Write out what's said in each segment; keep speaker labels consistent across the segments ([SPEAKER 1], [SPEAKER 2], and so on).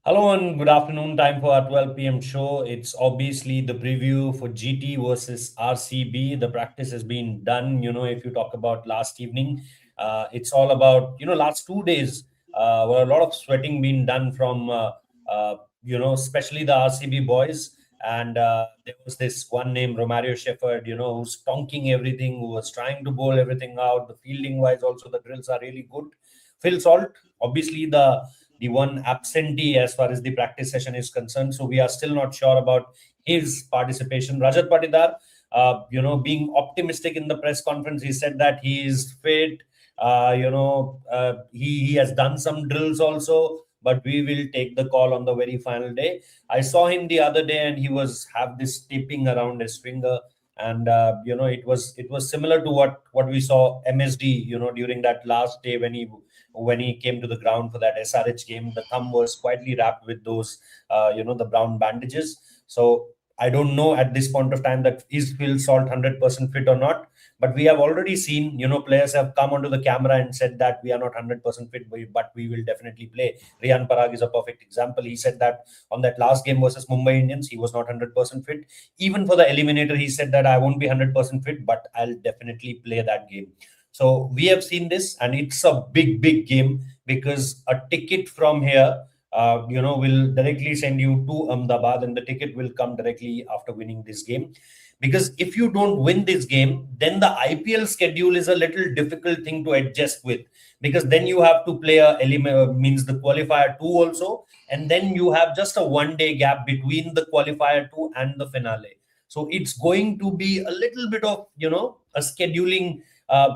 [SPEAKER 1] Hello and good afternoon. Time for our 12 p.m. show. It's obviously the preview for GT versus RCB. The practice has been done. If you talk about last evening, it's all about, last 2 days, where a lot of sweating being done from, especially the RCB boys. And there was this one named Romario Shepherd, who's tonking everything, who was trying to bowl everything out. The fielding wise, also, the drills are really good. Phil Salt, obviously, the one absentee as far as the practice session is concerned. So we are still not sure about his participation. Rajat Patidar, being optimistic in the press conference, he said that he is fit. He has done some drills also, but we will take the call on the very final day. I saw him the other day, and he was have this taping around his finger, and it was similar to what we saw MSD, during that last day when he came to the ground for that SRH game. The thumb was quietly wrapped with those, the brown bandages. So I don't know at this point of time that is Phil Salt 100% fit or not. But we have already seen, players have come onto the camera and said that we are not 100% fit, but we will definitely play. Riyan Parag is a perfect example. He said that on that last game versus Mumbai Indians, he was not 100% fit. Even for the eliminator, he said that I won't be 100% fit, but I'll definitely play that game. So we have seen this, and it's a big, big game because a ticket from here, will directly send you to Ahmedabad, and the ticket will come directly after winning this game. Because if you don't win this game, then the IPL schedule is a little difficult thing to adjust with. Because then you have to play means the qualifier two also, and then you have just a 1 day gap between the qualifier two and the finale. So it's going to be a little bit of a scheduling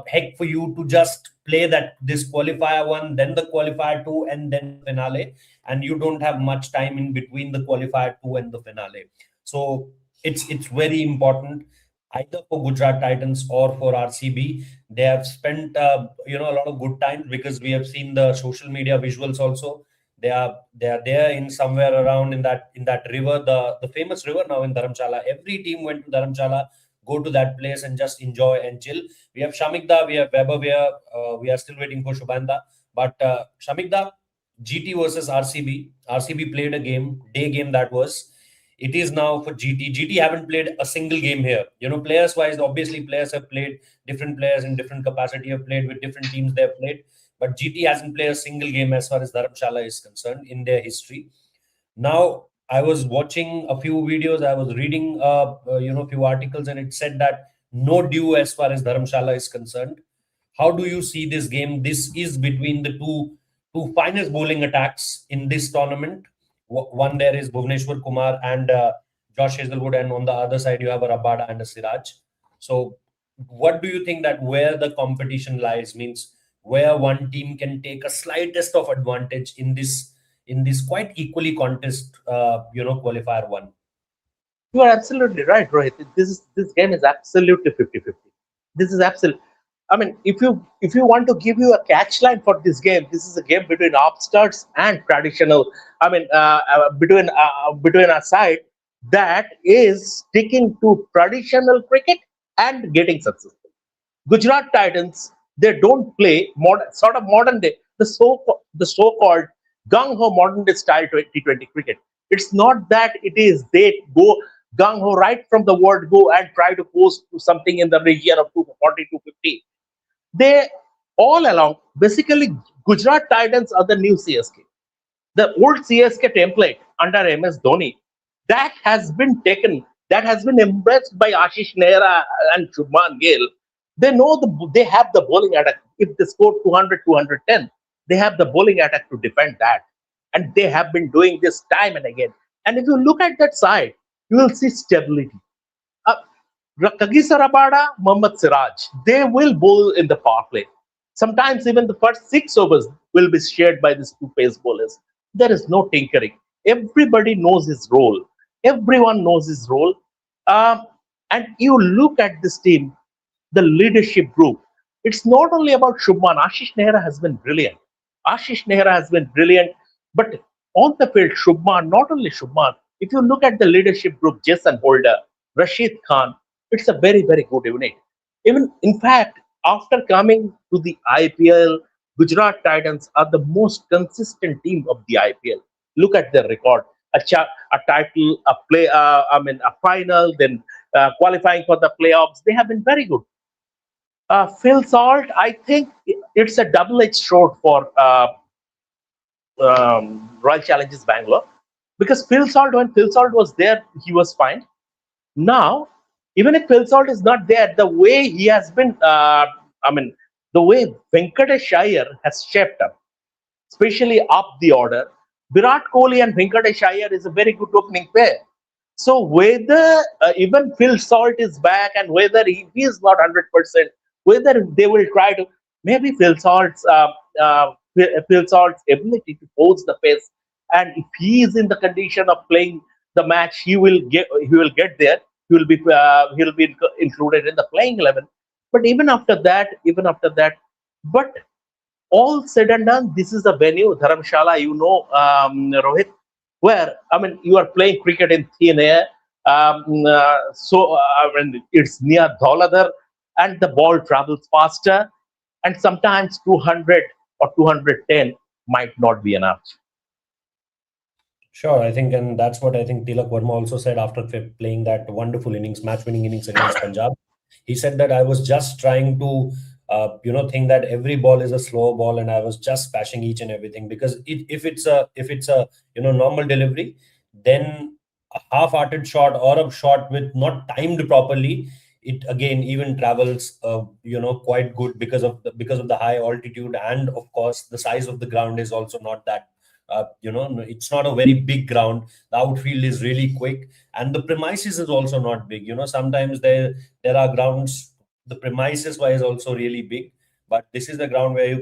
[SPEAKER 1] heck for you to just play that this qualifier one, then the qualifier two, and then finale, and you don't have much time in between the qualifier two and the finale. So it's very important either for Gujarat Titans or for RCB. They have spent a lot of good time because we have seen the social media visuals also. They are there in somewhere around in that river, the famous river now in Dharamshala. Every team went to Dharamshala, go to that place and just enjoy and chill. We have Shamikda, we have Weber, we are still waiting for Shubhanda. But Shamikda, GT versus RCB. RCB played a day game that was. It is now for GT. GT haven't played a single game here. Players wise, obviously players have played, different players in different capacity have played with different teams they have played. But GT hasn't played a single game as far as Dharamshala is concerned in their history. Now, I was watching a few videos, I was reading few articles, and it said that no due as far as Dharamshala is concerned. How do you see this game? This is between the two finest bowling attacks in this tournament. One there is Bhuvneshwar Kumar and Josh Hazelwood, and on the other side you have a Rabada and a Siraj. So, what do you think that where the competition lies? Means where one team can take a slightest of advantage in this quite equally contest, qualifier one.
[SPEAKER 2] You are absolutely right, Rohit. This game is absolutely 50-50. This is absolute. I mean, if you want to give you a catch line for this game, this is a game between upstarts and traditional. I mean, between a side that is sticking to traditional cricket and getting successful. Gujarat Titans, they don't play sort of modern day, the so called gung ho modern day style 2020 cricket. It's not that it is they go gung ho right from the word go and try to post to something in the region of 240 to 50. They all along basically Gujarat Titans are the new CSK. The old CSK template under MS Dhoni that has been taken, that has been embraced by Ashish Nehra and Shubman Gill. They know they have the bowling attack. If they score 200, 210, they have the bowling attack to defend that, and they have been doing this time and again. And if you look at that side, you will see stability. Uh, Kagisa Rabada, Mohammad Siraj, they will bowl in the power play. Sometimes even the first 6 overs will be shared by these two pace bowlers. There is no tinkering. Everybody knows his role. Everyone knows his role. Um, and you look at this team, the leadership group. It's not only about Shubman. Ashish Nehra has been brilliant. Ashish Nehra has been brilliant. But on the field, Shubman, not only Shubman, if you look at the leadership group, Jason Holder, Rashid Khan, it's a very, very good unit. Even in fact, after coming to the IPL, Gujarat Titans are the most consistent team of the IPL. Look at their record: a title, a play, a final, then qualifying for the playoffs. They have been very good. Phil Salt, I think it's a double-edged sword for Royal Challengers Bangalore, because when Phil Salt was there, he was fine. Now, even if Phil Salt is not there, the way he has been, I mean, the way Venkatesh Iyer has shaped up, especially up the order. Virat Kohli and Venkatesh Iyer is a very good opening pair. So whether even Phil Salt is back and whether he is not 100%, whether they will try to, maybe Phil Salt's ability to pose the pace, and if he is in the condition of playing the match, he will get there. He will be included in the playing 11. But even after that, but all said and done, this is the venue, Dharamshala, Rohit, where, I mean, you are playing cricket in thin air. It's near Dhauladhar, and the ball travels faster, and sometimes 200 or 210 might not be enough.
[SPEAKER 1] Sure, I think, and that's what I think Tilak Verma also said after playing that wonderful innings, match-winning innings against Punjab. He said that I was just trying to, think that every ball is a slow ball, and I was just smashing each and everything, because if it's a normal delivery, then a half-hearted shot or a shot with not timed properly, it again even travels, quite good, because of the high altitude, and of course the size of the ground is also not that. It's not a very big ground. The outfield is really quick, and the premises is also not big. Sometimes there are grounds, the premises wise also really big, but this is the ground where you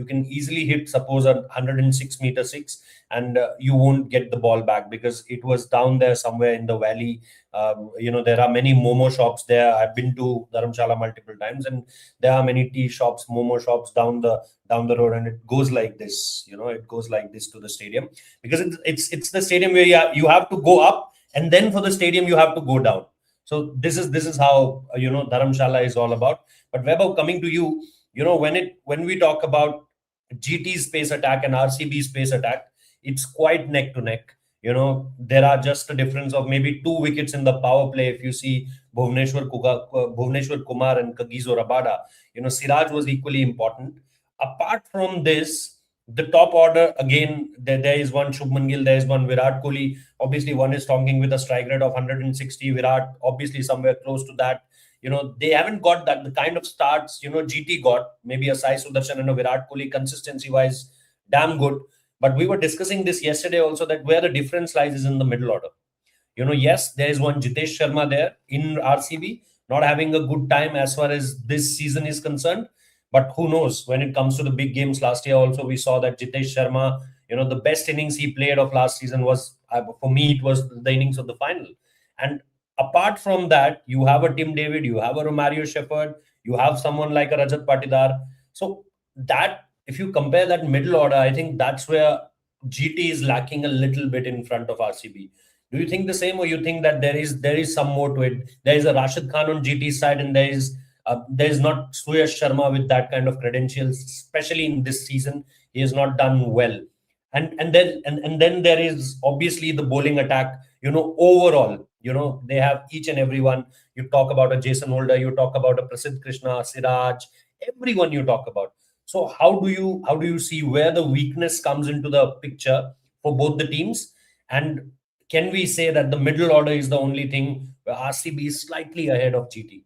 [SPEAKER 1] can easily hit, suppose, a 106-meter six, and you won't get the ball back, because it was down there somewhere in the valley. There are many momo shops there. I've been to Dharamshala multiple times, and there are many tea shops, momo shops down the road, and it goes like this. It goes like this to the stadium, because it's the stadium where you have to go up, and then for the stadium you have to go down. So this is how Dharamshala is all about. But Weber, coming to you, when we talk about GT's space attack and RCB space attack, it's quite neck to neck. There are just a difference of maybe 2 wickets in the power play. If you see Bhuvneshwar Kumar and Kagiso Rabada, Siraj was equally important. Apart from this, the top order, again, there is one Shubman Gill, there is one Virat Kohli. Obviously, one is talking with a strike rate of 160. Virat, obviously, somewhere close to that. They haven't got that the kind of starts GT got. Maybe a Sai Sudarshan and a Virat Kohli, consistency wise, damn good. But we were discussing this yesterday also, that where the difference lies is in the middle order. Yes, there is one Jitesh Sharma there in RCB, not having a good time as far as this season is concerned. But who knows, when it comes to the big games last year, also we saw that Jitesh Sharma, the best innings he played of last season was, for me, it was the innings of the final. And apart from that, you have a Tim David, you have a Romario Shepherd, you have someone like a Rajat Patidar. So that, if you compare that middle order, I think that's where GT is lacking a little bit in front of RCB. Do you think the same, or you think that there is some more to it? There is a Rashid Khan on GT's side, and there is not Suyash Sharma with that kind of credentials, especially in this season. He has not done well. And then there is obviously the bowling attack. Overall, they have each and everyone. You talk about a Jason Holder, you talk about a Prasidh Krishna, Siraj, everyone you talk about. So how do you see where the weakness comes into the picture for both the teams? And can we say that the middle order is the only thing where RCB is slightly ahead of GT?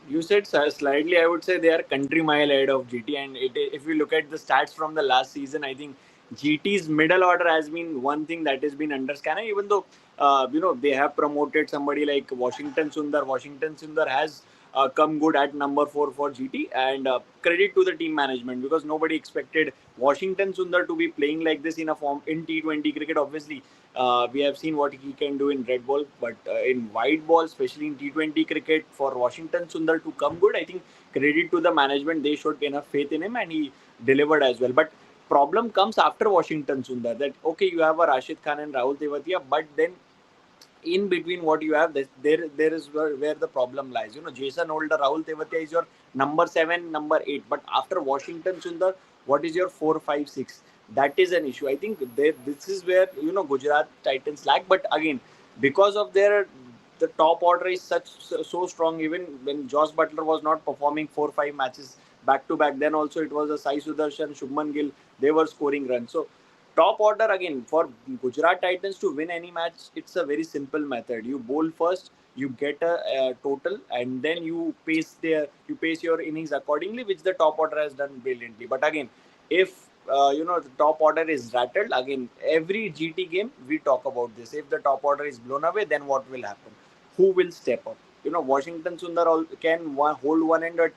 [SPEAKER 3] You said slightly. I would say they are country mile ahead of GT. And if you look at the stats from the last season, I think GT's middle order has been one thing that has been under scanner. Even though they have promoted somebody like Washington Sundar. Washington Sundar has come good at number 4 for GT, and credit to the team management, because nobody expected Washington Sundar to be playing like this in a form in T20 cricket. Obviously, we have seen what he can do in red ball, but in white ball, especially in T20 cricket, for Washington Sundar to come good, I think credit to the management. They showed enough faith in him, and he delivered as well. But problem comes after Washington Sundar, that okay, you have a Rashid Khan and Rahul Tewatia, but then in between what you have, there is where the problem lies. Jason Holder, Rahul Tewatia is your number 7, number 8, but after Washington Sundar, what is your 4, 5, 6? That is an issue. I think this is where Gujarat Titans lack. But again, because of the top order is so strong. Even when Josh Butler was not performing 4 5 matches back to back, then also it was a Sai Sudarshan, Shubman Gill. They were scoring runs. So top order again for Gujarat Titans to win any match, it's a very simple method. You bowl first, you get a total, and then you pace your innings accordingly, which the top order has done brilliantly. But again, if the top order is rattled, again every GT game we talk about this. If the top order is blown away, then what will happen? Who will step up? Washington Sundar can hold one end, but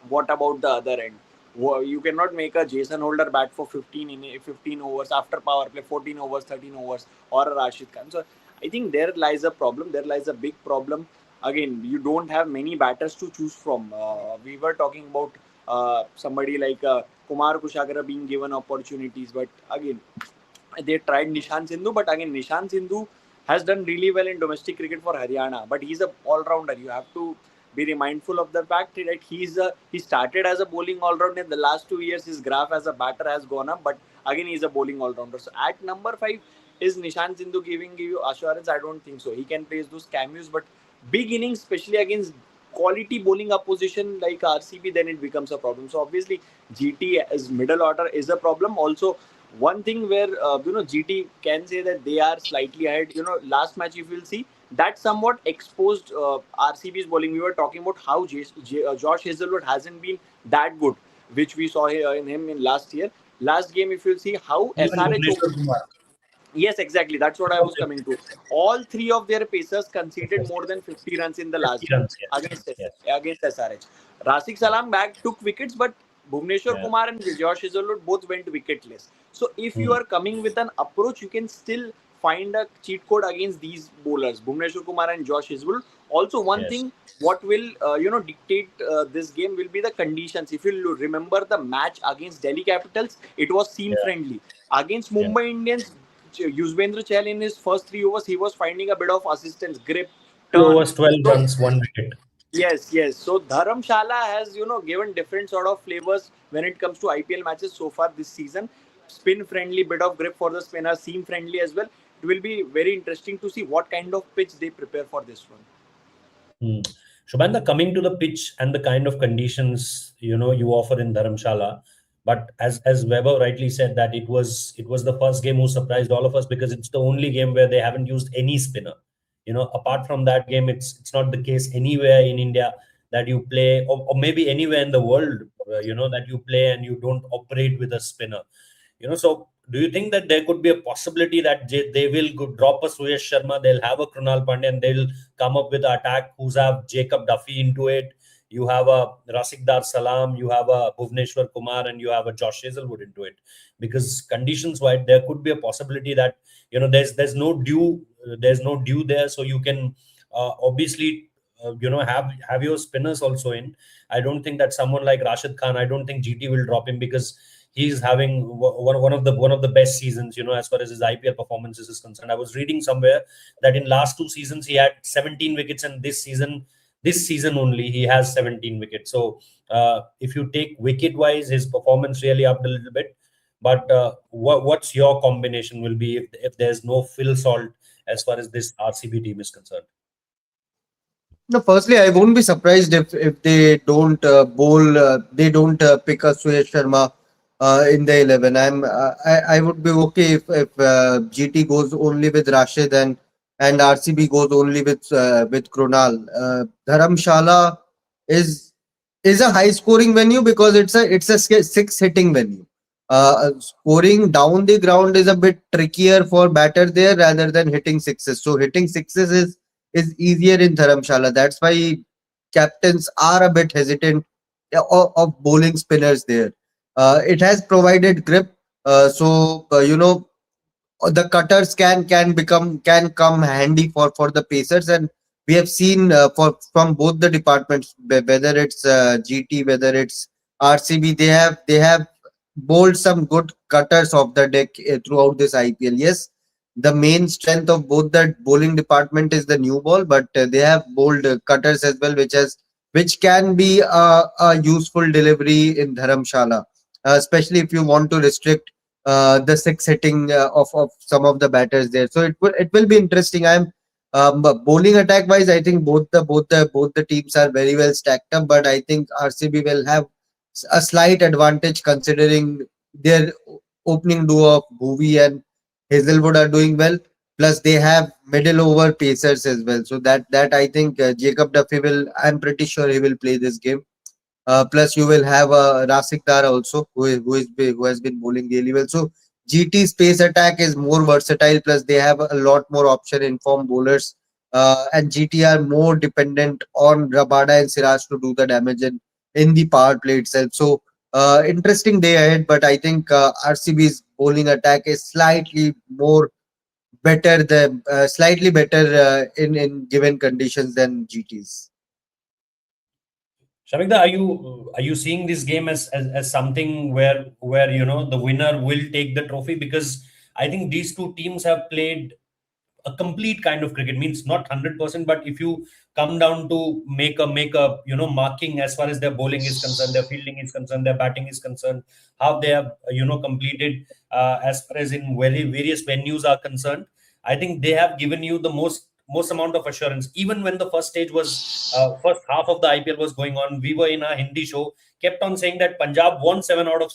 [SPEAKER 3] what about the other end? You cannot make a Jason Holder bat for 15 overs after power play, 14 overs, 13 overs, or a Rashid Khan. So I think there lies a problem. There lies a big problem. Again, you don't have many batters to choose from. We were talking about somebody like Kumar Kushagra being given opportunities, but again, they tried Nishan Sindhu, but again, Nishan Sindhu has done really well in domestic cricket for Haryana, but he's a all-rounder. You have to be mindful of the fact that he started as a bowling all-rounder. In the last 2 years, his graph as a batter has gone up, but again, he's a bowling all-rounder. So at number 5, is Nishan Sindhu giving you assurance? I don't think so. He can place those cameos, but big innings, especially against quality bowling opposition like RCB, then it becomes a problem. So obviously, GT as middle order is a problem. Also, one thing where GT can say that they are slightly ahead. Last match if you'll see that somewhat exposed RCB's bowling. We were talking about how Josh Hazelwood hasn't been that good, which we saw in him in last year. Last game, if you'll see how
[SPEAKER 1] Even
[SPEAKER 3] SRH.
[SPEAKER 1] Bhuvneshwar Kumar.
[SPEAKER 3] Yes, exactly. That's what I was
[SPEAKER 1] Okay.
[SPEAKER 3] coming to. All three of their pacers conceded more than 50 runs in the
[SPEAKER 1] 50
[SPEAKER 3] last game
[SPEAKER 1] runs, yes. Yes.
[SPEAKER 3] against SRH. Rasik Salam back took wickets, but Bhuvneshwar
[SPEAKER 1] Yeah.
[SPEAKER 3] Kumar and Josh Hazelwood both went wicketless. So if you
[SPEAKER 1] Hmm.
[SPEAKER 3] are coming with an approach, you can still find a cheat code against these bowlers, Bhuvneshwar Kumar and Josh Hazelwood. Also, one
[SPEAKER 1] Yes.
[SPEAKER 3] thing what will dictate this game will be the conditions. If you remember the match against Delhi Capitals, it was seam
[SPEAKER 1] Yeah.
[SPEAKER 3] friendly. Against
[SPEAKER 1] Yeah.
[SPEAKER 3] Mumbai Indians, Yuzvendra Chahal in his first 3 overs, he was finding a bit of assistance, grip,
[SPEAKER 1] 12
[SPEAKER 3] turn.
[SPEAKER 1] overs, 12
[SPEAKER 3] So
[SPEAKER 1] runs, 1 wicket.
[SPEAKER 3] yes, yes. So Dharamshala has given different sort of flavors when it comes to IPL matches so far this season. Spin friendly, bit of grip for the spinner, seam friendly as well. It will be very interesting to see what kind of pitch they prepare for this one.
[SPEAKER 1] Hmm. Shubhanda, coming to the pitch and the kind of conditions you offer in Dharamshala, but as Weber rightly said that it was the first game who surprised all of us because it's the only game where they haven't used any spinner. Apart from that game, it's not the case anywhere in India that you play, or maybe anywhere in the world, that you play and you don't operate with a spinner. So do you think that there could be a possibility that they will drop a Suyash Sharma, they'll have a Krunal Pandya, and they'll come up with an attack who's have Jacob Duffy into it? You have a Rasikdar Salam, you have a Bhuvneshwar Kumar, and you have a Josh Hazelwood into it. Because conditions wise, there could be a possibility that there's no due there, so you can obviously have your spinners also in. I don't think that someone like Rashid Khan, I don't think GT will drop him because he's having one of the best seasons, as far as his IPL performances is concerned. I was reading somewhere that in last 2 seasons he had 17 wickets, and this season only he has 17 wickets. So if you take wicket wise, his performance really upped a little bit. But what's your combination will be if there's no Phil Salt as far as this RCB team is concerned?
[SPEAKER 4] No, firstly, I won't be surprised if they don't bowl, they don't pick a Suyash Sharma in the 11. I would be okay if GT goes only with Rashid and RCB goes only with Krunal. Dharamshala is is a high scoring venue because it's a six hitting venue. Scoring down the ground is a bit trickier for batter there rather than hitting sixes. So hitting sixes is easier in Dharamshala. That's why captains are a bit hesitant of bowling spinners there. It has provided grip, the cutters can come handy for the pacers, and we have seen for from both the departments, whether it's GT, whether it's RCB, they have bowled some good cutters off the deck throughout this IPL. Yes, the main strength of both the bowling department is the new ball, but they have bowled cutters as well, which can be a useful delivery in Dharamshala, especially if you want to restrict the six hitting of some of the batters there. So it will be interesting. But bowling attack wise, I think both the teams are very well stacked up. But I think RCB will have a slight advantage considering their opening duo of Bhuvi and Hazelwood are doing well. Plus, they have middle over pacers as well. So that I think Jacob Duffy will. I'm pretty sure he will play this game. Plus, you will have Rasik Dar also, who has been bowling really well. So GT's pace attack is more versatile. Plus, they have a lot more option in form bowlers, and GT are more dependent on Rabada and Siraj to do the damage in the power play itself. So interesting day ahead. But I think RCB's bowling attack is slightly better in given conditions than GT's.
[SPEAKER 1] Shamikda, are you seeing this game as something where the winner will take the trophy? Because I think these two teams have played a complete kind of cricket, means not 100%, but if you come down to make a marking as far as their bowling is concerned, their fielding is concerned, their batting is concerned, how they have completed as far as in very various venues are concerned, I think they have given you the most amount of assurance. Even when the first half of the IPL was going on, we were in a Hindi show, kept on saying that Punjab won 7 out of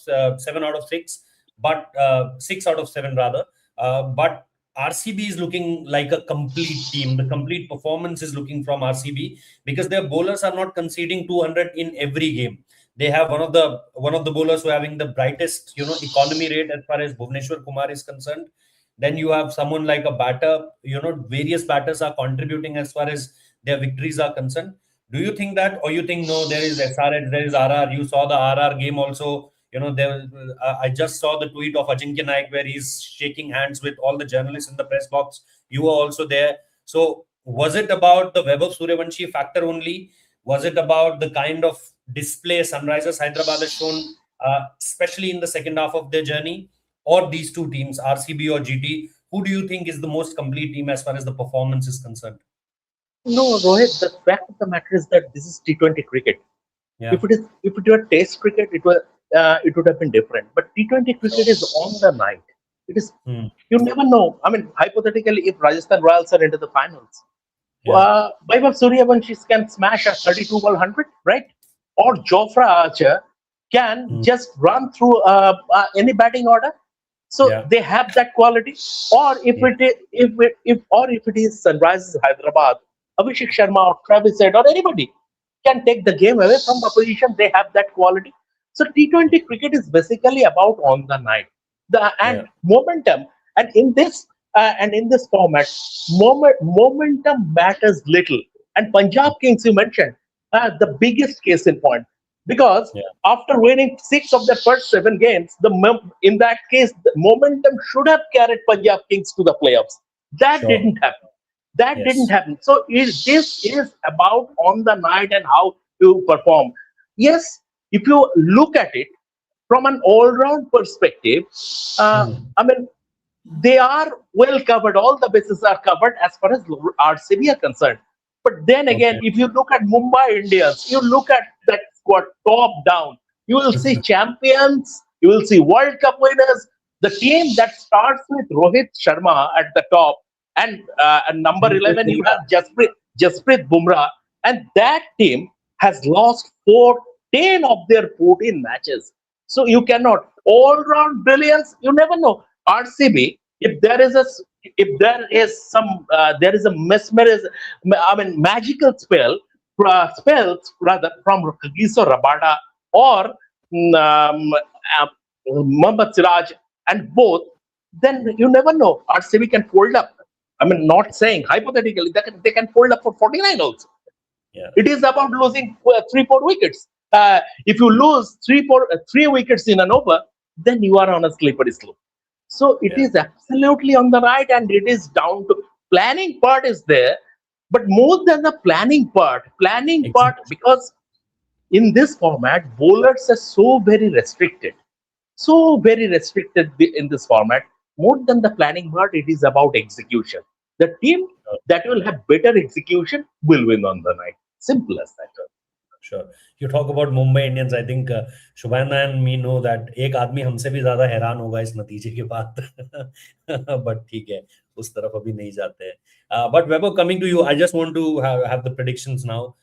[SPEAKER 1] 6, but 6 out of 7 rather. But RCB is looking like a complete team. The complete performance is looking from RCB because their bowlers are not conceding 200 in every game. They have one of the bowlers who are having the brightest economy rate as far as Bhuvneshwar Kumar is concerned. Then you have someone like a batter. Various batters are contributing as far as their victories are concerned. Do you think that, or you think no? There is SRH, there is RR. You saw the RR game also. I just saw the tweet of Ajinkya Naik where he's shaking hands with all the journalists in the press box. You were also there. So was it about the Vaibhav Suryavanshi factor only? Was it about the kind of display Sunrisers Hyderabad has shown, especially in the second half of their journey? Or these two teams, RCB or GT, who do you think is the most complete team as far as the performance is concerned?
[SPEAKER 2] No, Rohit, the fact of the matter is that this is T20 cricket.
[SPEAKER 1] Yeah.
[SPEAKER 2] If it were Test cricket, it would have been different. But T20 cricket is on the night. It is,
[SPEAKER 1] Hmm.
[SPEAKER 2] you never know. I mean, hypothetically, if Rajasthan Royals are into the finals,
[SPEAKER 1] Yeah.
[SPEAKER 2] Vaibhav Suryavanshi can smash a 32 ball 100, right? Or Jofra Archer can
[SPEAKER 1] Hmm.
[SPEAKER 2] just run through any batting order. So
[SPEAKER 1] Yeah.
[SPEAKER 2] they have that quality. Or if
[SPEAKER 1] Yeah.
[SPEAKER 2] it is, if it is Sunrisers Hyderabad, Abhishek Sharma or Travis Head or anybody can take the game away from the opposition. They have that quality. So T20 cricket is basically about on the night, the
[SPEAKER 1] Yeah.
[SPEAKER 2] and momentum. And in this format, momentum matters little. And Punjab Kings, you mentioned, the biggest case in point, because
[SPEAKER 1] Yeah.
[SPEAKER 2] after winning 6 of their first 7 games, in that case, the momentum should have carried Punjab Kings to the playoffs. That
[SPEAKER 1] Sure.
[SPEAKER 2] didn't happen. That didn't
[SPEAKER 1] Yes.
[SPEAKER 2] happen. So this is about on the night and how you perform. Yes, if you look at it from an all-round perspective,
[SPEAKER 1] Hmm.
[SPEAKER 2] I mean, they are well covered. All the bases are covered as far as RCB are concerned. But then again,
[SPEAKER 1] Okay.
[SPEAKER 2] if you look at Mumbai Indians, you look at that squad top down, you will see champions, you will see World Cup winners. The team that starts with Rohit Sharma at the top, and number
[SPEAKER 1] Jasprit
[SPEAKER 2] 11, you
[SPEAKER 1] Bumrah.
[SPEAKER 2] have Jasprit Bumrah, and that team has lost 10 of their 14 matches. So you cannot all round brilliance. You never know. RCB, if there is some there is a mesmerism, I mean magical spells rather from Kagiso Rabada or Mohammad Siraj and both, then you never know. RCB can fold up. I mean, not saying hypothetically they can fold up for 49 also.
[SPEAKER 1] Yeah.
[SPEAKER 2] It is about losing 3-4 wickets. If you lose 3 wickets in an over, then you are on a slippery slope. So it
[SPEAKER 1] Yeah.
[SPEAKER 2] is absolutely on the right, and it is down to planning part is there, but more than the planning part,
[SPEAKER 1] Execution.
[SPEAKER 2] because in this format, bowlers are in this format. More than the planning part, it is about execution. The team that will have better execution will win on the night. Simple as that.
[SPEAKER 1] Sure. You talk about Mumbai Indians. I think Shubhana and me know that एक आदमी हमसे भी ज्यादा हैरान होगा इस नतीजे के बाद. But ठीक है, उस तरफ अभी नहीं जाते हैं. But Webber, coming to you, I just want to have the predictions now.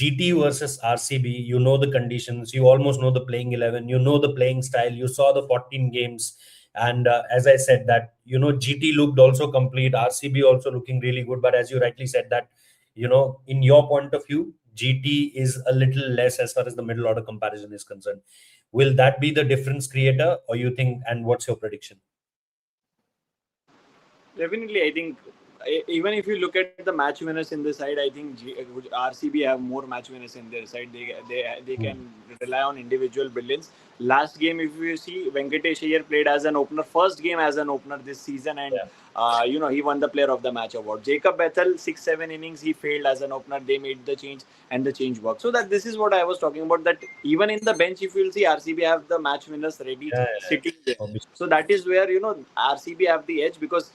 [SPEAKER 1] GT versus RCB. You know the conditions. You almost know the playing 11. You know the playing style. You saw the 14 games. And as I said that, GT looked also complete. RCB also looking really good. But as you rightly said that, in your point of view, GT is a little less as far as the middle order comparison is concerned. Will that be the difference creator, or you think? And what's your prediction?
[SPEAKER 3] Definitely, I think even if you look at the match winners in this side, I think RCB have more match winners in their side. They can rely on individual brilliance. Last game, if you see, Venkatesh Iyer played as an opener, first game as an opener this season, and he won the Player of the Match award. Jacob Bethel, 6-7 innings, he failed as an opener. They made the change, and the change worked. So that this is what I was talking about. That even in the bench, if you'll see, RCB have the match winners ready sitting there.
[SPEAKER 1] Obviously.
[SPEAKER 3] So that is where RCB have the edge, because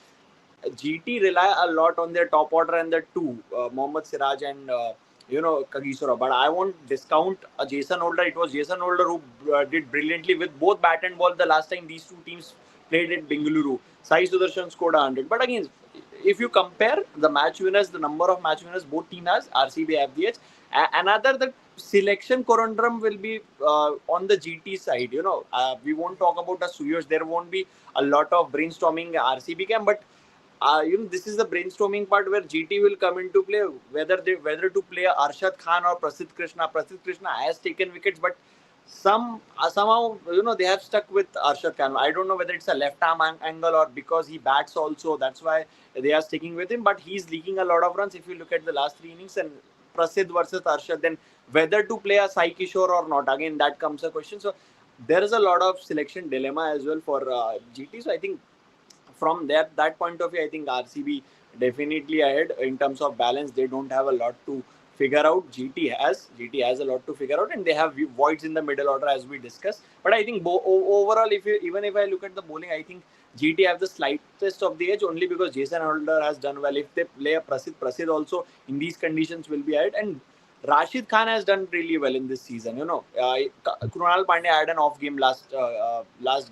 [SPEAKER 3] GT rely a lot on their top order and the two, Mohammad Siraj and Kagisora. But I won't discount Jason Holder. It was Jason Holder who did brilliantly with both bat and ball the last time these two teams played at Bengaluru. Sai Sudarshan scored 100. But again, if you compare the match winners, the number of match winners both teams has, RCB have the edge. Another, the selection conundrum will be on the GT side. We won't talk about the Suyos. There won't be a lot of brainstorming RCB camp, but this is the brainstorming part where GT will come into play, whether to play Arshad Khan or Prasidh Krishna. Prasidh Krishna has taken wickets, but somehow they have stuck with Arshad Khan. I don't know whether it's a left arm angle or because he bats also. That's why they are sticking with him. But he's leaking a lot of runs. If you look at the last 3 innings and Prasidh versus Arshad, then whether to play a Sai Kishore or not, again that comes a question. So there is a lot of selection dilemma as well for GT. So I think from that point of view, I think RCB definitely ahead in terms of balance. They don't have a lot to figure out. GT has a lot to figure out, and they have voids in the middle order as we discussed. But I think overall, even if I look at the bowling, I think GT have the slightest of the edge, only because Jason Holder has done well. If they play a Prasidh also in these conditions will be ahead, and Rashid Khan has done really well in this season. Krunal Pandya had an off game last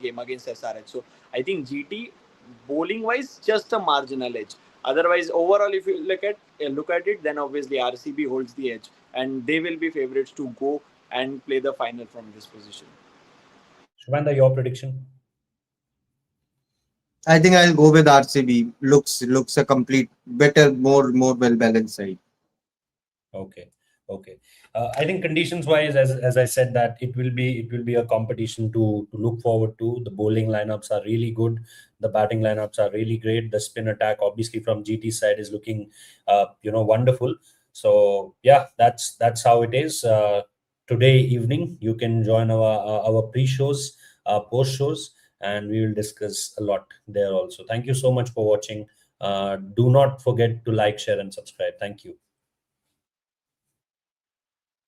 [SPEAKER 3] game against SRH. So I think GT bowling wise just a marginal edge. Otherwise, overall, if you look at it, then obviously RCB holds the edge, and they will be favorites to go and play the final from this position.
[SPEAKER 1] Shubhanda, your prediction?
[SPEAKER 4] I think I'll go with RCB. Looks a complete better, more well balanced side.
[SPEAKER 1] Okay. I think conditions wise, as I said, that it will be a competition to look forward to. The bowling lineups are really good. The batting lineups are really great. The spin attack, obviously from GT side, is looking wonderful. So yeah, that's how it is. Today evening, you can join our pre-shows, post-shows, and we will discuss a lot there also. Thank you so much for watching. Do not forget to like, share, and subscribe. Thank you.